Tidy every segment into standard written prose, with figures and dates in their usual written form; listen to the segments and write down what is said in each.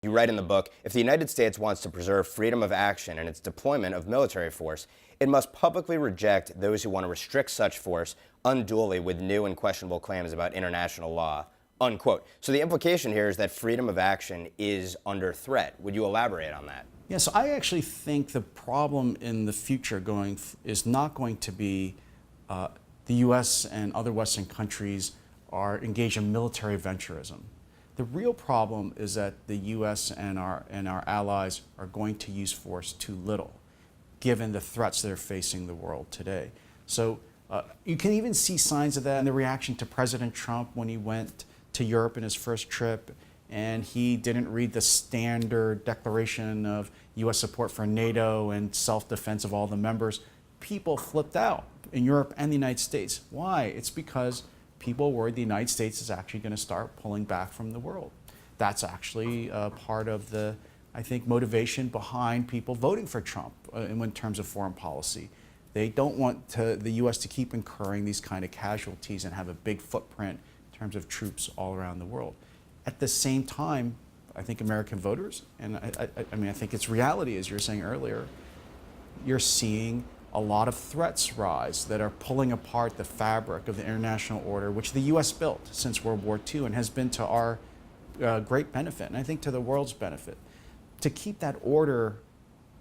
You write in the book, if the United States wants to preserve freedom of action in its deployment of military force, it must publicly reject those who want to restrict such force unduly with new and questionable claims about international law, unquote. So the implication here is that freedom of action is under threat. Would you elaborate on that? Yeah, so I actually think the problem in the future is not going to be the U.S. and other Western countries are engaged in military adventurism. The real problem is that the U.S. and our allies are going to use force too little, given the threats that are facing the world today. So you can even see signs of that in the reaction to President Trump when he went to Europe in his first trip, and he didn't read the standard declaration of U.S. support for NATO and self-defense of all the members. People flipped out in Europe and the United States. Why? It's because people worried the United States is actually going to start pulling back from the world. That's actually part of the, I think, motivation behind people voting for Trump in terms of foreign policy. They don't want the U.S. to keep incurring these kind of casualties and have a big footprint in terms of troops all around the world. At the same time, I think American voters, and I think it's reality, as you were saying earlier, you're seeing a lot of threats rise that are pulling apart the fabric of the international order, which the U.S. built since World War II and has been to our great benefit, and I think to the world's benefit. To keep that order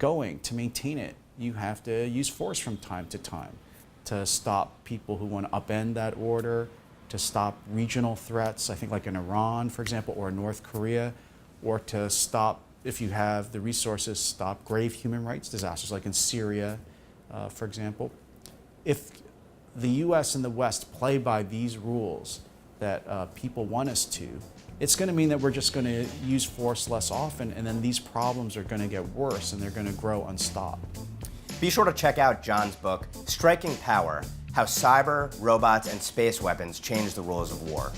going, to maintain it, you have to use force from time to time to stop people who want to upend that order, to stop regional threats, I think like in Iran, for example, or North Korea, or to stop, if you have the resources, stop grave human rights disasters like in Syria, for example. If the U.S. and the West play by these rules that people want us to, it's going to mean that we're just going to use force less often, and then these problems are going to get worse and they're going to grow unstopped. Be sure to check out John's book, Striking Power: How Cyber, Robots, and Space Weapons Change the Rules of War.